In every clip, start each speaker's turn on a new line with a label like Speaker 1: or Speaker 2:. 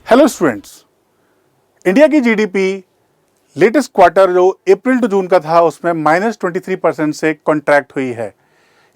Speaker 1: Hello students, India की GDP latest quarter जो अप्रैल to June का था उसमें -23% से कॉन्ट्रैक्ट हुई है।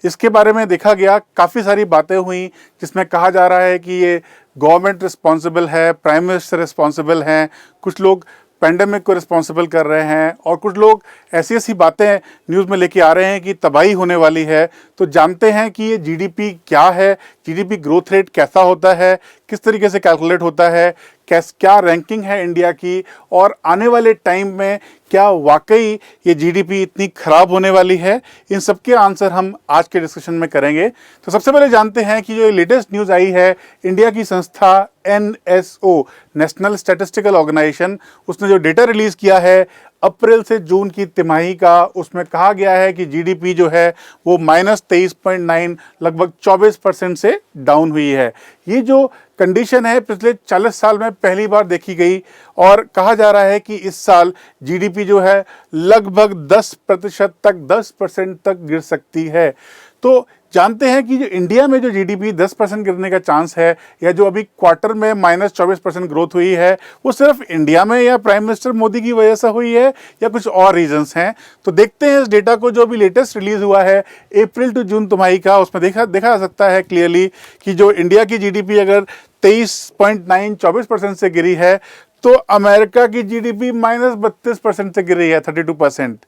Speaker 1: इसके बारे में देखा गया, काफ़ी सारी बातें हुई जिसमें कहा जा रहा है कि ये गवर्नमेंट रिस्पॉन्सिबल है, प्राइम मिनिस्टर रिस्पॉन्सिबल हैं, कुछ लोग पेंडेमिक को रिस्पॉन्सिबल कर रहे हैं और कुछ लोग ऐसी ऐसी बातें न्यूज़ में लेके आ रहे हैं कि तबाही होने वाली है। तो जानते हैं कि ये जीडीपी क्या है, जीडीपी ग्रोथ रेट कैसा होता है, किस तरीके से कैलकुलेट होता है, क्या रैंकिंग है इंडिया की और आने वाले टाइम में क्या वाकई ये जीडीपी इतनी खराब होने वाली है। इन सब के आंसर हम आज के डिस्कशन में करेंगे। तो सबसे पहले जानते हैं कि जो लेटेस्ट न्यूज़ आई है, इंडिया की संस्था NSO, नेशनल स्टैटिस्टिकल ऑर्गेनाइजेशन, उसने जो डेटा रिलीज़ किया है अप्रैल से जून की तिमाही का, उसमें कहा गया है कि जीडीपी जो है वो -23.9 लगभग 24% से डाउन हुई है। ये जो कंडीशन है पिछले 40 साल में पहली बार देखी गई और कहा जा रहा है कि इस साल जीडीपी जो है लगभग 10% तक गिर सकती है। तो जानते हैं कि जो इंडिया में जो जीडीपी 10% गिरने का चांस है या जो अभी क्वार्टर में -24% ग्रोथ हुई है, वो सिर्फ इंडिया में या प्राइम मिनिस्टर मोदी की वजह से हुई है या कुछ और रीजंस हैं। तो देखते हैं इस डेटा को जो अभी लेटेस्ट रिलीज हुआ है अप्रैल टू जून तिमाही का। उसमें देखा जा सकता है क्लियरली कि जो इंडिया की जीडीपी अगर 23.9 से गिरी है तो अमेरिका की जीडीपी -32% से गिरी है, 32%।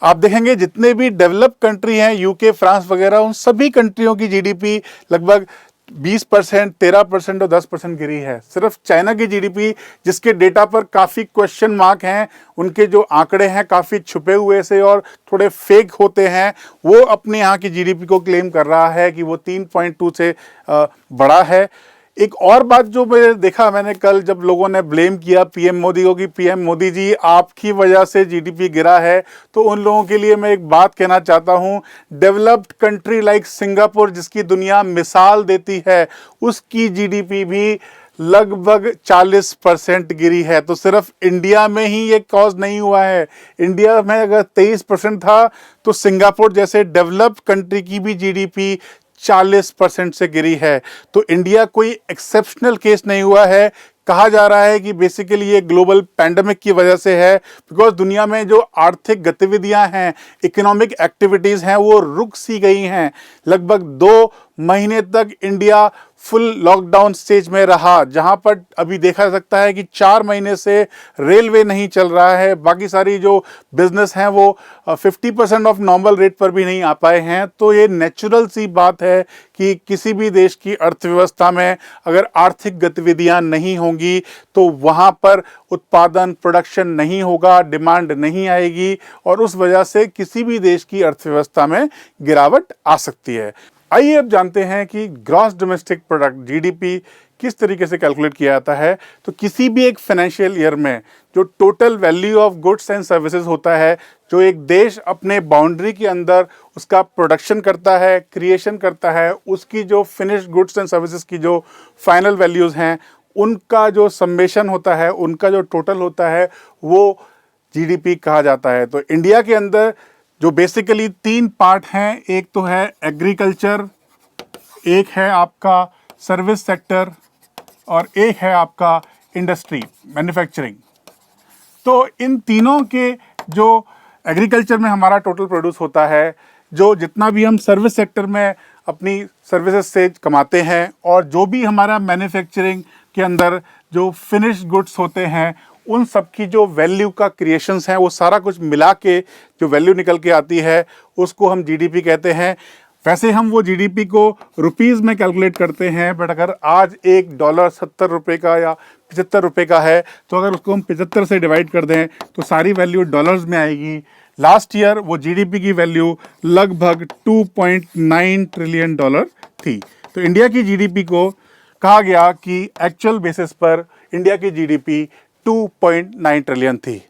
Speaker 1: आप देखेंगे जितने भी डेवलप कंट्री हैं, यूके, फ्रांस वगैरह, उन सभी कंट्रियों की जीडीपी लगभग 20%, 13% और 10% गिरी है। सिर्फ चाइना की जीडीपी, जिसके डेटा पर काफ़ी क्वेश्चन मार्क हैं, उनके जो आंकड़े हैं काफ़ी छुपे हुए से और थोड़े फेक होते हैं, वो अपने यहाँ की जीडीपी को क्लेम कर रहा है कि वो 3.2 से बड़ा है। एक और बात जो मैंने कल जब लोगों ने ब्लेम किया पीएम मोदी को कि पीएम मोदी जी आपकी वजह से जीडीपी गिरा है, तो उन लोगों के लिए मैं एक बात कहना चाहता हूं, डेवलप्ड कंट्री लाइक सिंगापुर जिसकी दुनिया मिसाल देती है, उसकी जीडीपी भी लगभग 40% गिरी है। तो सिर्फ इंडिया में ही ये कॉज नहीं हुआ है। इंडिया में अगर 23% था तो सिंगापुर जैसे डेवलप्ड कंट्री की भी जीडीपी 40% से गिरी है। तो इंडिया कोई एक्सेप्शनल केस नहीं हुआ है। कहा जा रहा है कि बेसिकली ये ग्लोबल पैंडेमिक की वजह से है, बिकॉज दुनिया में जो आर्थिक गतिविधियां हैं, इकोनॉमिक एक्टिविटीज़ हैं, वो रुक सी गई हैं। लगभग 2 महीने तक इंडिया फुल लॉकडाउन स्टेज में रहा, जहां पर अभी देखा जा सकता है कि 4 महीने से रेलवे नहीं चल रहा है, बाकी सारी जो बिजनेस हैं वो 50% ऑफ नॉर्मल रेट पर भी नहीं आ पाए हैं। तो ये नेचुरल सी बात है कि किसी भी देश की अर्थव्यवस्था में अगर आर्थिक गतिविधियां नहीं होंगी तो वहां पर उत्पादन, प्रोडक्शन नहीं होगा, डिमांड नहीं आएगी और उस वजह से किसी भी देश की अर्थव्यवस्था में गिरावट आ सकती है। आइए अब जानते हैं कि ग्रॉस डोमेस्टिक प्रोडक्ट जीडीपी किस तरीके से कैलकुलेट किया जाता है। तो किसी भी एक फाइनेंशियल ईयर में जो total value of goods and services होता है, जो एक देश अपने बाउंड्री के अंदर उसका प्रोडक्शन करता है, क्रिएशन करता है, उसकी जो फिनिश्ड गुड्स एंड सर्विसेज की जो फाइनल वैल्यूज़ हैं, उनका जो सम्मेशन होता है, उनका जो टोटल होता है, वो जीडीपी कहा जाता है। तो इंडिया के अंदर जो बेसिकली 3 पार्ट हैं, एक तो है एग्रीकल्चर, एक है आपका सर्विस सेक्टर और एक है आपका इंडस्ट्री, मैन्युफैक्चरिंग। तो इन तीनों के जो एग्रीकल्चर में हमारा टोटल प्रोड्यूस होता है, जो जितना भी हम सर्विस सेक्टर में अपनी सर्विसेज से कमाते हैं और जो भी हमारा मैन्युफैक्चरिंग के अंदर जो फिनिश्ड गुड्स होते हैं, उन सब की जो वैल्यू का क्रिएशंस हैं, वो सारा कुछ मिला के जो वैल्यू निकल के आती है उसको हम जीडीपी कहते हैं। वैसे हम वो जीडीपी को रुपीज़ में कैलकुलेट करते हैं, बट अगर आज $1 ₹70 का या ₹75 का है, तो अगर उसको हम 75 से डिवाइड कर दें तो सारी वैल्यू डॉलर्स में आएगी। लास्ट ईयर वो जीडीपी की वैल्यू लगभग $2.9 ट्रिलियन थी। तो इंडिया की जीडीपी को कहा गया कि एक्चुअल बेसिस पर इंडिया की जीडीपी 2.9 ट्रिलियन थी।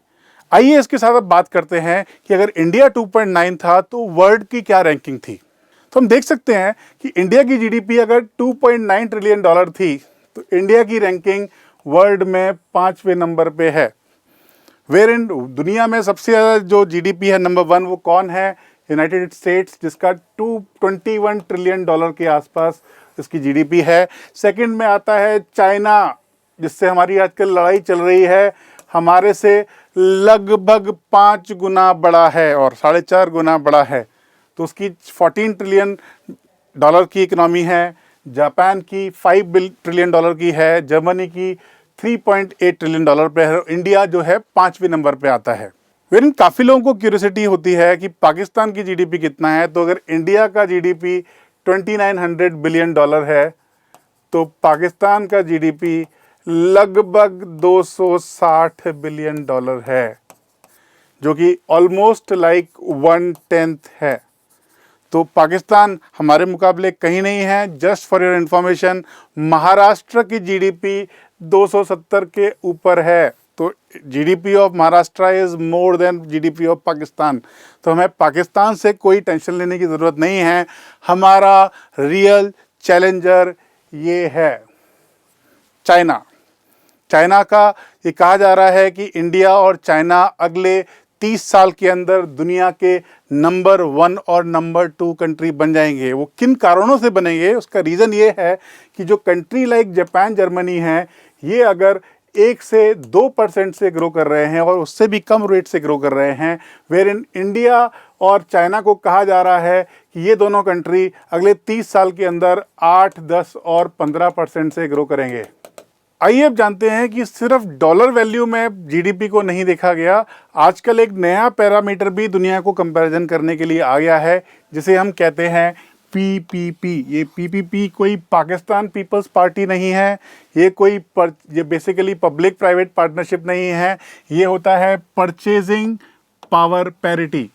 Speaker 1: आइए इसके साथ अब बात करते हैं कि अगर इंडिया 2.9 था तो वर्ल्ड की क्या रैंकिंग थी। तो हम देख सकते हैं कि इंडिया की जीडीपी अगर $2.9 ट्रिलियन थी तो इंडिया की रैंकिंग वर्ल्ड में 5वें नंबर पे है। वेयर इन दुनिया में सबसे ज़्यादा जो जीडीपी है नंबर 1, वो कौन है? यूनाइटेड स्टेट्स, जिसका $221 ट्रिलियन के आसपास इसकी जीडीपी है। सेकंड में आता है चाइना, जिससे हमारी आजकल लड़ाई चल रही है, हमारे से लगभग 5 गुना बड़ा है और 4.5 गुना बड़ा है। तो उसकी 14 ट्रिलियन डॉलर की इकोनॉमी है, जापान की 5 ट्रिलियन डॉलर की है, जर्मनी की 3.8 ट्रिलियन डॉलर पे है, इंडिया जो है 5वें नंबर पे आता है। वेरिन काफ़ी लोगों को क्यूरियोसिटी होती है कि पाकिस्तान की जीडीपी कितना है। तो अगर इंडिया का जीडीपी 2900 बिलियन डॉलर है तो पाकिस्तान का जीडीपी लगभग 260 बिलियन डॉलर है, जो कि ऑलमोस्ट लाइक 1/10 है। तो पाकिस्तान हमारे मुकाबले कहीं नहीं है। Just for your information, Maharashtra की जीडीपी 270 के ऊपर है। तो GDP of Maharashtra is more than GDP of Pakistan. तो हमें पाकिस्तान से कोई टेंशन लेने की ज़रूरत नहीं है। हमारा रियल चैलेंजर ये है चाइना। चाइना का ये कहा जा रहा है कि इंडिया और चाइना अगले 30 साल के अंदर दुनिया के नंबर 1 और नंबर 2 कंट्री बन जाएंगे। वो किन कारणों से बनेंगे, उसका रीज़न ये है कि जो कंट्री लाइक जापान, जर्मनी है, ये अगर 1 से 2% से ग्रो कर रहे हैं और उससे भी कम रेट से ग्रो कर रहे हैं, वेर इन इंडिया और चाइना को कहा जा रहा है कि ये दोनों कंट्री अगले 30 साल के अंदर 8, 10 और 15% से ग्रो करेंगे। आइए अब जानते हैं कि सिर्फ डॉलर वैल्यू में जीडीपी को नहीं देखा गया। आजकल एक नया पैरामीटर भी दुनिया को कंपैरिजन करने के लिए आ गया है, जिसे हम कहते हैं पीपीपी। ये पीपीपी कोई पाकिस्तान पीपल्स पार्टी नहीं है, ये बेसिकली पब्लिक प्राइवेट पार्टनरशिप नहीं है। ये होता है परचेजिंग पावर पैरिटी।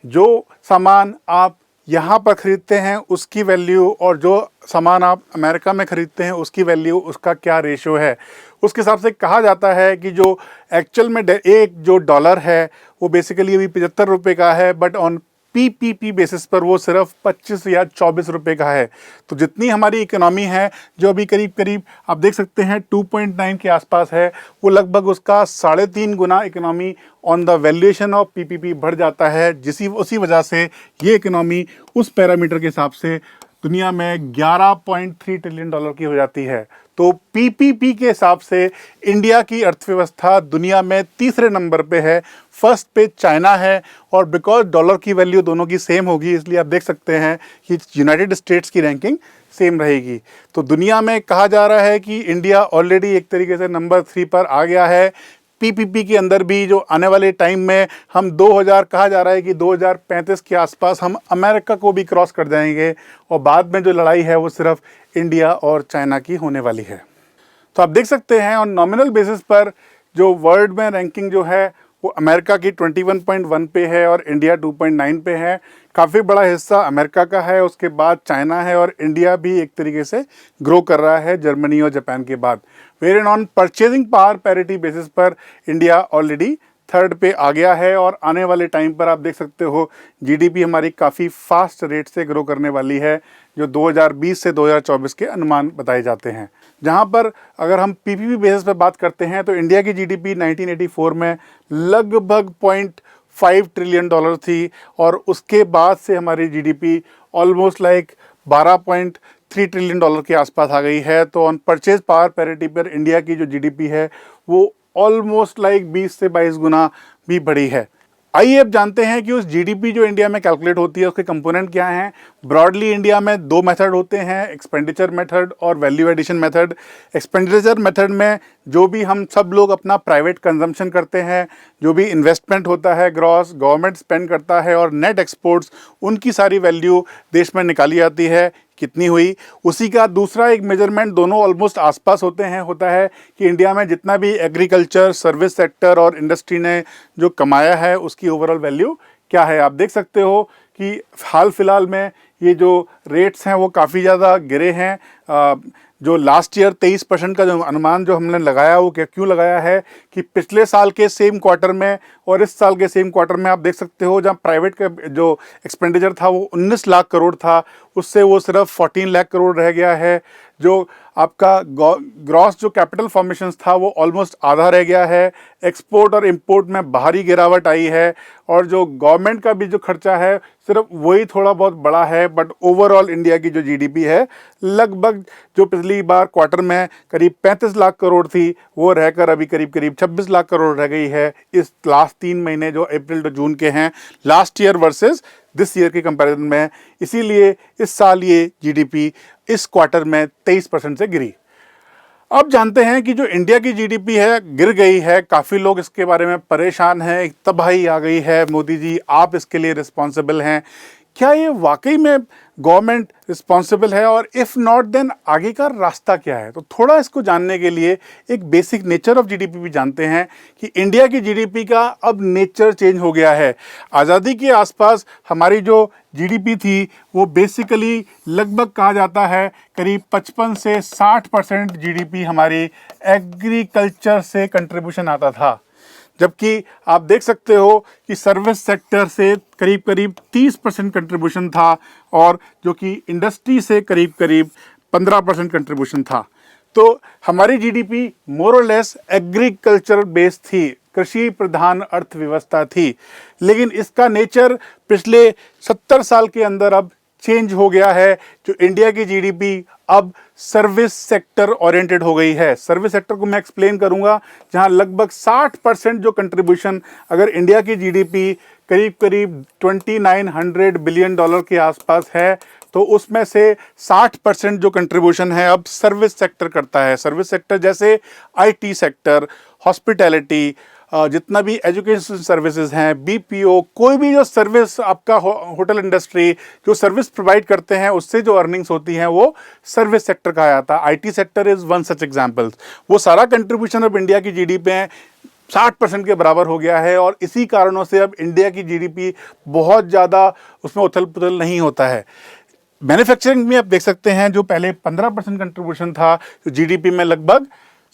Speaker 1: जो सामान आप यहाँ पर ख़रीदते हैं उसकी वैल्यू और जो सामान आप अमेरिका में ख़रीदते हैं उसकी वैल्यू, उसका क्या रेशो है, उसके हिसाब से कहा जाता है कि जो एक्चुअल में एक जो डॉलर है वो बेसिकली अभी 75 रुपये का है, बट ऑन पीपीपी बेसिस पर वो सिर्फ 25 या 24 रुपये का है। तो जितनी हमारी इकोनॉमी है, जो अभी करीब करीब आप देख सकते हैं 2.9 के आसपास है, वो लगभग उसका 3.5 गुना economy on the valuation of PPP बढ़ जाता है। उसी वजह से ये इकोनॉमी उस पैरामीटर के हिसाब से दुनिया में 11.3 ट्रिलियन डॉलर की हो जाती है। तो पीपीपी के हिसाब से इंडिया की अर्थव्यवस्था दुनिया में तीसरे नंबर पे है, फर्स्ट पे चाइना है। और बिकॉज डॉलर की वैल्यू दोनों की सेम होगी, इसलिए आप देख सकते हैं कि यूनाइटेड स्टेट्स की रैंकिंग सेम रहेगी। तो दुनिया में कहा जा रहा है कि इंडिया ऑलरेडी एक तरीके से नंबर 3 पर आ गया है। पीपीपी के अंदर भी जो आने वाले टाइम में हम 2000 कहा जा रहा है कि 2035 के आसपास हम अमेरिका को भी क्रॉस कर जाएंगे, और बाद में जो लड़ाई है वो सिर्फ इंडिया और चाइना की होने वाली है। तो आप देख सकते हैं ऑन नॉमिनल बेसिस पर जो वर्ल्ड में रैंकिंग जो है वो अमेरिका की 21.1 पे है और इंडिया 2.9 पे है। काफ़ी बड़ा हिस्सा अमेरिका का है, उसके बाद चाइना है और इंडिया भी एक तरीके से ग्रो कर रहा है जर्मनी और जापान के बाद। Where on purchasing power parity basis पर इंडिया ऑलरेडी 3rd पे आ गया है, और आने वाले टाइम पर आप देख सकते हो जीडीपी हमारी काफ़ी फास्ट रेट से ग्रो करने वाली है, जो 2020 से 2024 के अनुमान बताए जाते हैं। जहां पर अगर हम पीपीपी बेसिस पर बात करते हैं तो इंडिया की जीडीपी 1984 में लगभग 0.5 ट्रिलियन डॉलर थी, और उसके बाद से हमारी GDP almost like 12.3 trillion dollar के आसपास आ गई है। तो ऑन परचेज पावर पैरिटी पर इंडिया की जो जीडीपी है वो ऑलमोस्ट लाइक 20 से 22 गुना भी बढ़ी है। आइए अब जानते हैं कि उस जीडीपी जो इंडिया में कैलकुलेट होती है उसके कंपोनेंट क्या हैं। ब्रॉडली इंडिया में 2 मेथड होते हैं, एक्सपेंडिचर मेथड और value addition method. Expenditure method में जो भी हम सब लोग अपना प्राइवेट कंजम्पशन करते हैं, जो भी इन्वेस्टमेंट होता है ग्रॉस गवर्नमेंट स्पेंड करता है, और नेट एक्सपोर्ट्स, उनकी सारी वैल्यू देश में निकाली जाती है कितनी हुई। उसी का दूसरा एक मेजरमेंट, दोनों ऑलमोस्ट आसपास होते हैं, होता है कि इंडिया में जितना भी एग्रीकल्चर, सर्विस सेक्टर और इंडस्ट्री ने जो कमाया है उसकी ओवरऑल वैल्यू क्या है। आप देख सकते हो कि हाल फिलहाल में ये जो रेट्स हैं वो काफ़ी ज़्यादा गिरे हैं। जो लास्ट ईयर 23% का जो अनुमान जो हमने लगाया वो क्यों लगाया है कि पिछले साल के सेम क्वार्टर में और इस साल के सेम क्वार्टर में आप देख सकते हो जहाँ प्राइवेट का जो एक्सपेंडिचर था वो 19 लाख करोड़ था, उससे वो सिर्फ 14 लाख करोड़ रह गया है। जो आपका ग्रॉस जो कैपिटल फॉर्मेशंस था वो ऑलमोस्ट आधा रह गया है। एक्सपोर्ट और इंपोर्ट में भारी गिरावट आई है और जो गवर्नमेंट का भी जो खर्चा है सिर्फ वही थोड़ा बहुत बड़ा है। बट ओवरऑल इंडिया की जो जीडीपी है लगभग जो पिछली बार क्वार्टर में करीब 35 लाख करोड़ थी वो रहकर अभी करीब करीब 26 लाख करोड़ रह गई है इस लास्ट 3 महीने जो अप्रैल टू जून के हैं last year versus this year के कंपैरिजन में। इसीलिए इस साल ये जीडीपी इस क्वार्टर में 23% से गिरी। अब जानते हैं कि जो इंडिया की जीडीपी है गिर गई है, काफ़ी लोग इसके बारे में परेशान हैं, एक तबाही आ गई है, मोदी जी आप इसके लिए रिस्पॉन्सिबल हैं। क्या ये वाकई में गवर्नमेंट रिस्पॉन्सिबल है और इफ़ नॉट देन आगे का रास्ता क्या है? तो थोड़ा इसको जानने के लिए एक बेसिक नेचर ऑफ जीडीपी भी जानते हैं कि इंडिया की जीडीपी का अब नेचर चेंज हो गया है। आज़ादी के आसपास हमारी जो जीडीपी थी वो बेसिकली लगभग कहा जाता है करीब 55 से 60% जीडीपी हमारी एग्रीकल्चर से कंट्रीब्यूशन आता था, जबकि आप देख सकते हो कि सर्विस सेक्टर से करीब करीब 30% कंट्रीब्यूशन था और जो कि इंडस्ट्री से करीब करीब 15% कंट्रीब्यूशन था। तो हमारी जीडीपी मोर और लेस एग्रीकल्चर बेस्ड थी, कृषि प्रधान अर्थव्यवस्था थी। लेकिन इसका नेचर पिछले 70 साल के अंदर अब चेंज हो गया है। जो इंडिया की जीडीपी अब सर्विस सेक्टर ओरिएंटेड हो गई है। सर्विस सेक्टर को मैं एक्सप्लेन करूंगा, जहां लगभग 60% जो कंट्रीब्यूशन, अगर इंडिया की जीडीपी करीब करीब 2900 बिलियन डॉलर के आसपास है तो उसमें से 60% जो कंट्रीब्यूशन है अब सर्विस सेक्टर करता है। सर्विस सेक्टर जैसे आईटी सेक्टर, हॉस्पिटैलिटी, जितना भी एजुकेशन सर्विसेज हैं, बीपीओ, कोई भी जो सर्विस आपका होटल इंडस्ट्री जो सर्विस प्रोवाइड करते हैं उससे जो अर्निंग्स होती हैं वो सर्विस सेक्टर कहा जाता है। IT sector is one such example. वो सारा कंट्रीब्यूशन अब इंडिया की जीडीपी में 60% के बराबर हो गया है और इसी कारणों से अब इंडिया की जीडीपी बहुत ज़्यादा उसमें उथल पुथल नहीं होता है। मैन्युफैक्चरिंग में आप देख सकते हैं जो पहले 15% कंट्रीब्यूशन था तो जीडीपी में लगभग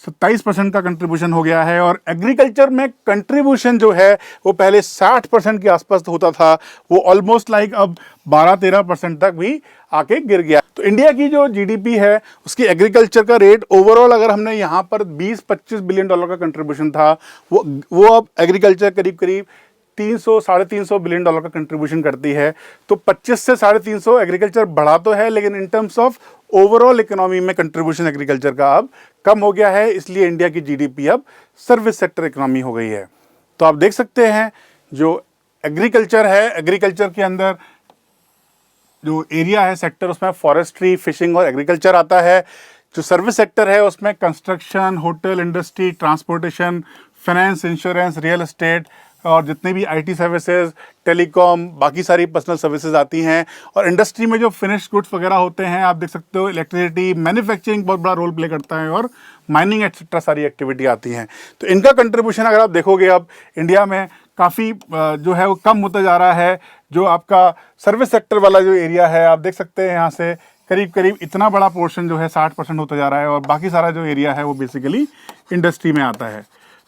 Speaker 1: 27% का कंट्रीब्यूशन हो गया है। और एग्रीकल्चर में कंट्रीब्यूशन जो है वो पहले 60% के आसपास होता था, वो ऑलमोस्ट लाइक अब 12-13% तक भी आके गिर गया। तो इंडिया की जो जीडीपी है उसकी एग्रीकल्चर का रेट ओवरऑल अगर हमने यहाँ पर 20-25 बिलियन डॉलर का कंट्रीब्यूशन था वो अब एग्रीकल्चर करीब करीब 300-350 बिलियन डॉलर का कंट्रीब्यूशन करती है। तो 25 से 350 एग्रीकल्चर बढ़ा तो है, लेकिन in terms of overall economy में कंट्रीब्यूशन एग्रीकल्चर का अब कम हो गया है। इसलिए इंडिया की जीडीपी अब सर्विस सेक्टर इकोनॉमी हो गई है। तो आप देख सकते हैं जो एग्रीकल्चर है, एग्रीकल्चर के अंदर जो एरिया है सेक्टर उसमें फॉरेस्ट्री, फिशिंग और एग्रीकल्चर आता है। जो सर्विस सेक्टर है उसमें construction, hotel industry, transportation, finance, insurance, real estate और जितने भी आईटी सर्विसेज, टेलीकॉम, बाकी सारी पर्सनल सर्विसेज आती हैं। और इंडस्ट्री में जो फिनिश गुड्स वगैरह होते हैं आप देख सकते हो, इलेक्ट्रिसिटी, मैन्युफैक्चरिंग बहुत बड़ा रोल प्ले करता है और माइनिंग एक्सेट्रा सारी एक्टिविटी आती हैं। तो इनका कंट्रीब्यूशन अगर आप देखोगे अब इंडिया में काफ़ी जो है वो कम होता जा रहा है। जो आपका सर्विस सेक्टर वाला जो एरिया है आप देख सकते हैं यहाँ से करीब करीब इतना बड़ा पोर्शन जो है 60% होता जा रहा है और बाकी सारा जो एरिया है वो बेसिकली इंडस्ट्री में आता है।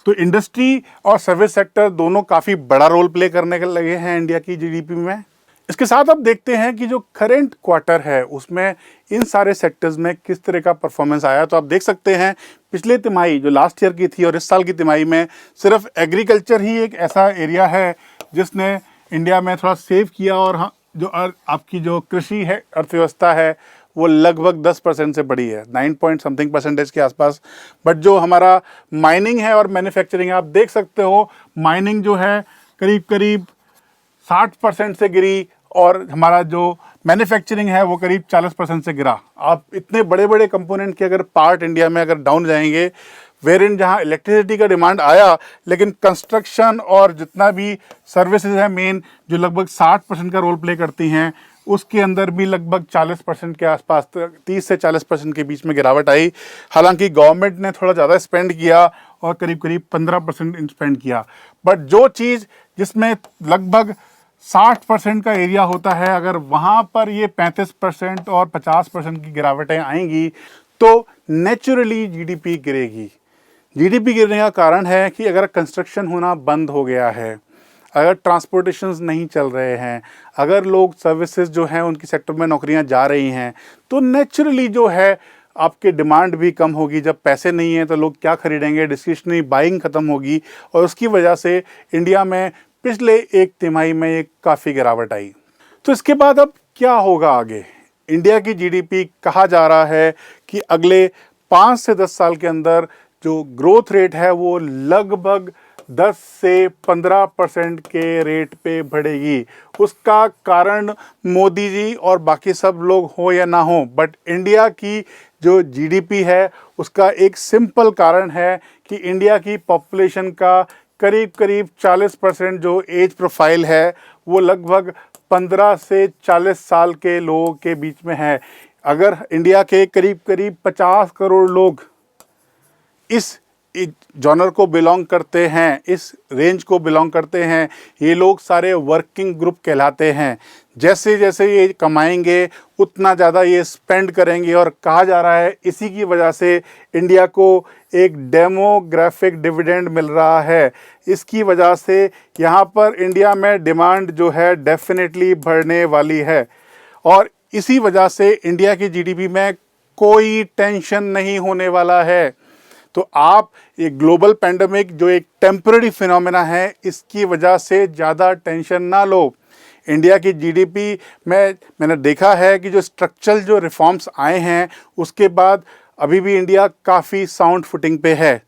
Speaker 1: तो इंडस्ट्री और सर्विस सेक्टर दोनों काफ़ी बड़ा रोल प्ले करने के लगे हैं इंडिया की जीडीपी में। इसके साथ अब देखते हैं कि जो करंट क्वार्टर है उसमें इन सारे सेक्टर्स में किस तरह का परफॉर्मेंस आया। तो आप देख सकते हैं पिछले तिमाही जो लास्ट ईयर की थी और इस साल की तिमाही में सिर्फ एग्रीकल्चर ही एक ऐसा एरिया है जिसने इंडिया में थोड़ा सेव किया और जो आपकी जो कृषि है अर्थव्यवस्था है वो लगभग 10% से बढ़ी है, 9 पॉइंट समथिंग परसेंटेज के आसपास। बट जो हमारा माइनिंग है और मैन्युफैक्चरिंग है आप देख सकते हो माइनिंग जो है करीब करीब 60% से गिरी और हमारा जो मैन्युफैक्चरिंग है वो करीब 40% से गिरा। आप इतने बड़े बड़े कंपोनेंट के अगर पार्ट इंडिया में अगर डाउन जाएंगे, वेरिन जहाँ इलेक्ट्रिसिटी का डिमांड आया लेकिन कंस्ट्रक्शन और जितना भी सर्विसेज है मेन जो लगभग 60% का रोल प्ले करती हैं उसके अंदर भी लगभग 40% के आसपास, 30 से 40% के बीच में गिरावट आई। हालांकि गवर्नमेंट ने थोड़ा ज़्यादा स्पेंड किया और करीब करीब 15% स्पेंड किया। बट जो चीज़ जिसमें लगभग 60% का एरिया होता है अगर वहाँ पर ये 35% और 50% की गिरावटें आएंगी तो नेचुरली जीडीपी गिरेगी। जीडीपी गिरने का कारण है कि अगर कंस्ट्रक्शन होना बंद हो गया है, अगर ट्रांसपोर्टेशंस नहीं चल रहे हैं, अगर लोग सर्विसेज जो हैं उनकी सेक्टर में नौकरियां जा रही हैं तो नेचुरली जो है आपके डिमांड भी कम होगी। जब पैसे नहीं हैं तो लोग क्या खरीदेंगे, डिस्क्रिशनरी बाइंग ख़त्म होगी और उसकी वजह से इंडिया में पिछले एक तिमाही में एक काफ़ी गिरावट आई। तो इसके बाद अब क्या होगा आगे? इंडिया की जीडीपी कहा जा रहा है कि अगले 5 से 10 साल के अंदर जो ग्रोथ रेट है वो लगभग 10 से 15% के रेट पे बढ़ेगी। उसका कारण मोदी जी और बाकी सब लोग हो या ना हो, बट इंडिया की जो जीडीपी है उसका एक सिंपल कारण है कि इंडिया की पॉपुलेशन का करीब करीब 40% जो एज प्रोफाइल है वो लगभग 15 से 40 साल के लोगों के बीच में है। अगर इंडिया के करीब करीब 50 करोड़ लोग इस जॉनर को बिलोंग करते हैं, इस रेंज को बिलोंग करते हैं, ये लोग सारे वर्किंग ग्रुप कहलाते हैं। जैसे जैसे ये कमाएंगे उतना ज़्यादा ये स्पेंड करेंगे और कहा जा रहा है इसी की वजह से इंडिया को एक डेमोग्राफिक डिविडेंड मिल रहा है। इसकी वजह से यहाँ पर इंडिया में डिमांड जो है डेफिनेटली बढ़ने वाली है और इसी वजह से इंडिया की जीडीपी में कोई टेंशन नहीं होने वाला है। तो आप ये ग्लोबल पैंडेमिक जो एक टेम्पररी फिनोमेना है इसकी वजह से ज़्यादा टेंशन ना लो। इंडिया की जीडीपी में मैंने देखा है कि जो स्ट्रक्चरल जो रिफॉर्म्स आए हैं उसके बाद अभी भी इंडिया काफ़ी साउंड फुटिंग पे है।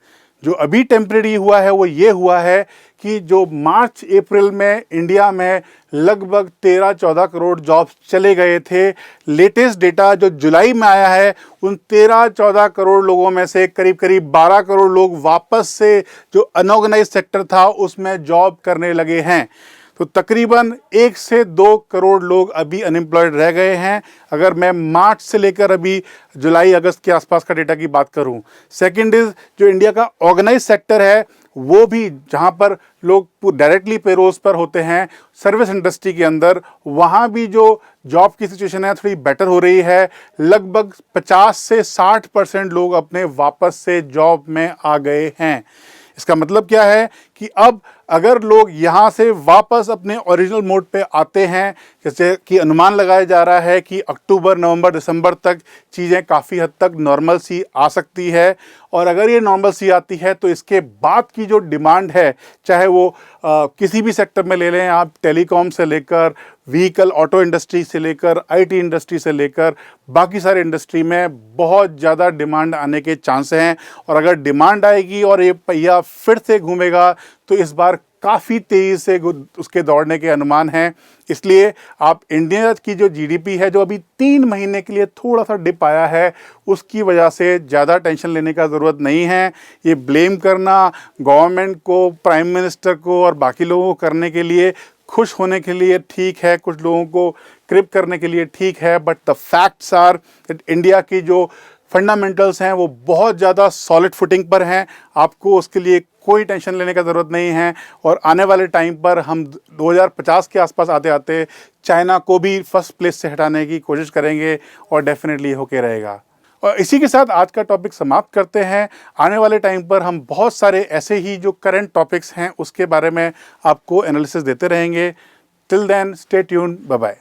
Speaker 1: जो अभी टेम्परेरी हुआ है वो ये हुआ है कि जो मार्च अप्रैल में इंडिया में लगभग 13-14 करोड़ जॉब्स चले गए थे। लेटेस्ट डेटा जो जुलाई में आया है उन 13-14 करोड़ लोगों में से करीब करीब 12 करोड़ लोग वापस से जो अनऑर्गेनाइज सेक्टर था उसमें जॉब करने लगे हैं। तो तकरीबन 1 से 2 करोड़ लोग अभी अनएम्प्लॉयड रह गए हैं अगर मैं मार्च से लेकर अभी जुलाई अगस्त के आसपास का डेटा की बात करूं। सेकंड इज़ जो इंडिया का ऑर्गेनाइज सेक्टर है वो भी जहां पर लोग डायरेक्टली पेरोल्स पर होते हैं सर्विस इंडस्ट्री के अंदर, वहां भी जो जॉब की सिचुएशन है थोड़ी बेटर हो रही है। लगभग 50 से 60% लोग अपने वापस से जॉब में आ गए हैं। इसका मतलब क्या है कि अब अगर लोग यहाँ से वापस अपने ओरिजिनल मोड पे आते हैं, जैसे कि अनुमान लगाया जा रहा है कि अक्टूबर नवंबर दिसंबर तक चीज़ें काफ़ी हद तक नॉर्मल सी आ सकती है और अगर ये नॉर्मल सी आती है तो इसके बाद की जो डिमांड है चाहे वो किसी भी सेक्टर में ले लें आप, टेलीकॉम से लेकर व्हीकल ऑटो इंडस्ट्री से लेकर आईटी इंडस्ट्री से लेकर बाकी सारे इंडस्ट्री में बहुत ज़्यादा डिमांड आने के चांस हैं। और अगर डिमांड आएगी और ये पहिया फिर से घूमेगा तो इस बार काफ़ी तेज़ी से उसके दौड़ने के अनुमान हैं। इसलिए आप इंडिया की जो जीडीपी है जो अभी 3 महीने के लिए थोड़ा सा डिप आया है उसकी वजह से ज़्यादा टेंशन लेने का ज़रूरत नहीं है। ये ब्लेम करना गवर्नमेंट को, प्राइम मिनिस्टर को और बाकी लोगों को करने के लिए, खुश होने के लिए ठीक है, कुछ लोगों को क्रिप करने के लिए ठीक है, but the facts are that India की जो फंडामेंटल्स हैं वो बहुत ज़्यादा सॉलिड फुटिंग पर हैं। आपको उसके लिए कोई टेंशन लेने का ज़रूरत नहीं है और आने वाले टाइम पर हम 2050 के आसपास आते आते चाइना को भी फर्स्ट प्लेस से हटाने की कोशिश करेंगे और डेफिनेटली होके रहेगा। और इसी के साथ आज का टॉपिक समाप्त करते हैं। आने वाले टाइम पर हम बहुत सारे ऐसे ही जो करंट टॉपिक्स हैं उसके बारे में आपको एनालिसिस देते रहेंगे। Till then stay tuned, bye bye.